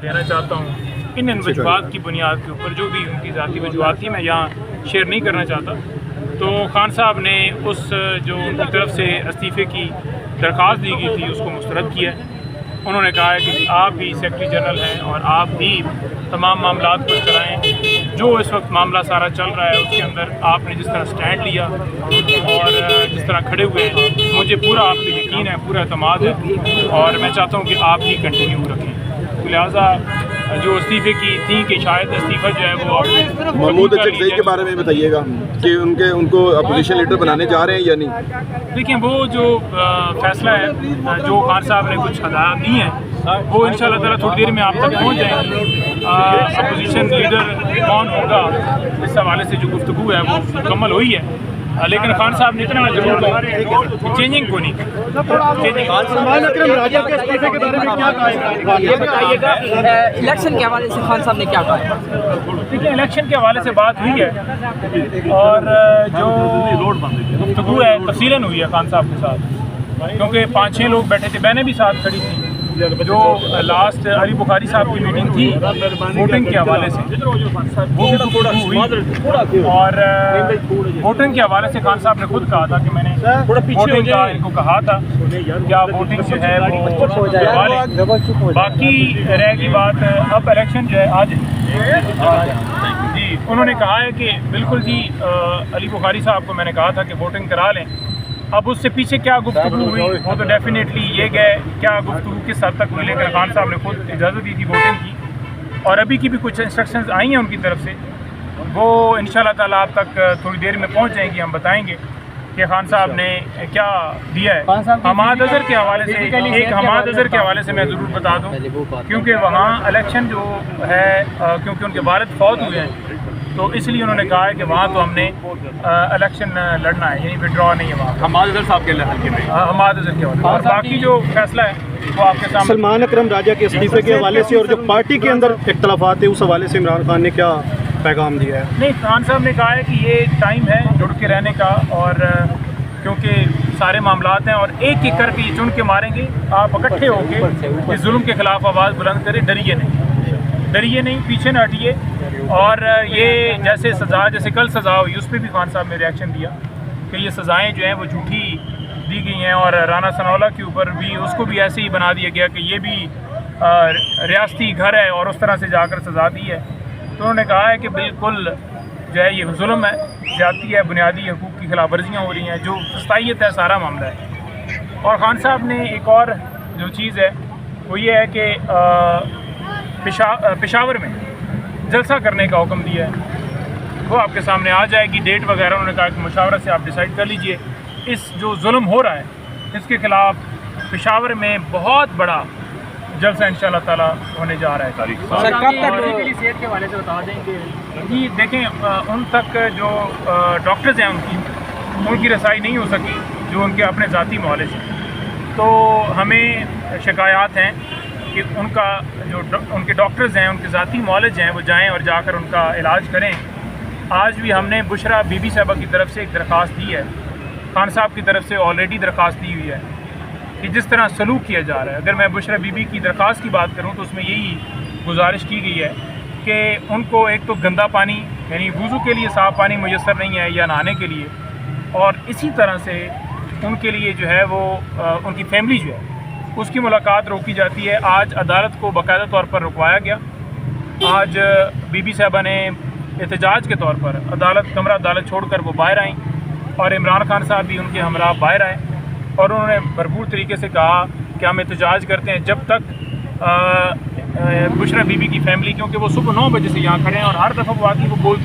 دینا چاہتا ہوں ان وجوہات کی بنیاد کے اوپر، جو بھی ان کی ذاتی وجوہات تھی میں یہاں شیئر نہیں کرنا چاہتا۔ تو خان صاحب نے اس جو ان کی طرف سے استعفے کی درخواست دی گئی تھی اس کو مسترد کیا ہے۔ انہوں نے کہا ہے کہ آپ بھی سیکرٹری جنرل ہیں اور آپ بھی تمام معاملات کو چلائیں۔ جو اس وقت معاملہ سارا چل رہا ہے اس کے اندر آپ نے جس طرح سٹینڈ لیا اور جس طرح کھڑے ہوئے ہیں، مجھے پورا آپ پہ یقین ہے، پورا اعتماد ہے اور میں چاہتا ہوں کہ آپ ہی کنٹینیو رکھیں۔ لہٰذا جو استعفے کی تھی کہ شاید استعفیٰ جو ہے وہ محمود اچکزئی کے بارے میں بتائیے گا کہ ان کو اپوزیشن لیڈر بنانے جا رہے ہیں یا نہیں؟ دیکھیں، وہ جو فیصلہ ہے، جو خان صاحب نے کچھ ہدایات دی ہیں، وہ انشاءاللہ تعالیٰ تھوڑی دیر میں آپ تک پہنچ جائیں گی۔ اپوزیشن لیڈر کون ہوگا اس حوالے سے جو گفتگو ہے وہ مکمل ہوئی ہے، لیکن خان صاحب نے اتنا ضرور کہا چینجنگ کو نہیں سلمان اکرم راجہ کے استعفے کے بارے میں کیا کہا؟ یہ بتائیے گا الیکشن کے حوالے سے خان صاحب نے کیا کہا؟ دیکھیں، الیکشن کے حوالے سے بات ہوئی ہے اور جو گفتگو ہے تفصیلاً ہوئی ہے خان صاحب کے ساتھ، کیونکہ 5-6 لوگ بیٹھے تھے، بہنیں بھی ساتھ کھڑی تھیں۔ جو لاسٹ علی بخاری صاحب کی میٹنگ تھی ووٹنگ کے حوالے سے، وہ بھی گفتگو ہوئی اور ووٹنگ کے حوالے سے خان صاحب نے خود کہا تھا کہ میں نے ووٹنگ کا ان کو کہا تھا کیا ووٹنگ جو ہے وہ کروا لیں۔ باقی رہ گئی بات اب الیکشن جو ہے آج جی انہوں نے کہا ہے کہ بالکل جی علی بخاری صاحب کو میں نے کہا تھا کہ ووٹنگ کرا لیں۔ اب اس سے پیچھے کیا گفتگو ہوئی وہ تو ڈیفینیٹلی یہ گئے کیا گفتگو کس حد تک ہوئی، لیکن خان صاحب نے خود اجازت دی تھی ووٹنگ کی اور ابھی کی بھی کچھ انسٹرکشنز آئی ہیں ان کی طرف سے، وہ انشاءاللہ تعالیٰ آپ تک تھوڑی دیر میں پہنچ جائیں گی، ہم بتائیں گے کہ خان صاحب نے کیا دیا ہے۔ حماد اظہر کے حوالے سے حماد اظہر کے حوالے سے میں ضرور بتا دوں، کیونکہ وہاں الیکشن جو ہے کیونکہ ان کے والد فوت ہوئے ہیں تو اس لیے انہوں نے کہا ہے کہ وہاں تو ہم نے الیکشن لڑنا ہے، یعنی وڈرا نہیں ہے وہاں۔ حماد اظہر صاحب کے حلقے میں حماد اظہر کے حوالے اور باقی جو فیصلہ ہے وہ آپ کے سامنے۔ سلمان اکرم راجہ کے استعفے کے حوالے سے اور جو پارٹی کے اندر اختلافات ہیں اس حوالے سے عمران خان نے کیا پیغام دیا ہے؟ نہیں، خان صاحب نے کہا ہے کہ یہ ٹائم ہے جڑ کے رہنے کا، اور کیونکہ سارے معاملات ہیں اور ایک ایک کر کے یہ چن کے ماریں گے، آپ اکٹھے ہو کے اس ظلم کے خلاف آواز بلند کریں، ڈریے نہیں، پیچھے نہ ہٹیے۔ اور یہ جیسے سزا جیسے کل سزا ہوئی اس پہ بھی خان صاحب نے ریئیکشن دیا کہ یہ سزائیں جو ہیں وہ جھوٹی دی گئی ہیں، اور رانا ثناءاللہ کے اوپر بھی اس کو بھی ایسے ہی بنا دیا گیا کہ یہ بھی ریاستی گھر ہے اور اس طرح سے جا کر سزا دی ہے۔ تو انہوں نے کہا ہے کہ بالکل جو ہے یہ ظلم ہے، زیادتی ہے، بنیادی حقوق کی خلاف ورزیاں ہو رہی ہیں، جو فسطائیت ہے سارا معاملہ ہے۔ اور خان صاحب نے ایک اور جو چیز ہے وہ یہ ہے کہ پشاور میں جلسہ کرنے کا حکم دیا ہے، وہ آپ کے سامنے آ جائے گی ڈیٹ وغیرہ۔ انہوں نے کہا کہ مشاورت سے آپ ڈیسائیڈ کر لیجئے، اس جو ظلم ہو رہا ہے اس کے خلاف پشاور میں بہت بڑا جلسہ انشاءاللہ تعالیٰ ہونے جا رہا ہے۔ صحت کے حوالے سے بتا دیں کہ جی دیکھیں، ان تک جو ڈاکٹرز ہیں ان کی رسائی نہیں ہو سکی جو ان کے اپنے ذاتی معالج ہیں، تو ہمیں شکایات ہیں کہ ان کا جو ان کے ڈاکٹرز ہیں، ان کے ذاتی معالج ہیں، وہ جائیں اور جا کر ان کا علاج کریں۔ آج بھی ہم نے بشرا بی بی صاحبہ کی طرف سے ایک درخواست دی ہے، خان صاحب کی طرف سے آلریڈی درخواست دی ہوئی ہے کہ جس طرح سلوک کیا جا رہا ہے، اگر میں بشرا بی بی کی درخواست کی بات کروں تو اس میں یہی گزارش کی گئی ہے کہ ان کو ایک تو گندا پانی یعنی وضو کے لیے صاف پانی میسر نہیں ہے یا نہانے کے لیے، اور اسی طرح سے ان کے لیے جو ہے وہ ان کی فیملی جو ہے اس کی ملاقات روکی جاتی ہے۔ آج عدالت کو باقاعدہ طور پر رکوایا گیا، آج بی بی صاحبہ نے احتجاج کے طور پر کمرہ عدالت چھوڑ کر وہ باہر آئیں، اور عمران خان صاحب بھی ان کے ہمراہ باہر آئے، اور انہوں نے بھرپور طریقے سے کہا کہ ہم احتجاج کرتے ہیں جب تک بشرا بی بی کی فیملی، کیونکہ وہ صبح 9 بجے سے یہاں کھڑے ہیں اور ہر دفعہ وہ آتی وہ بولتی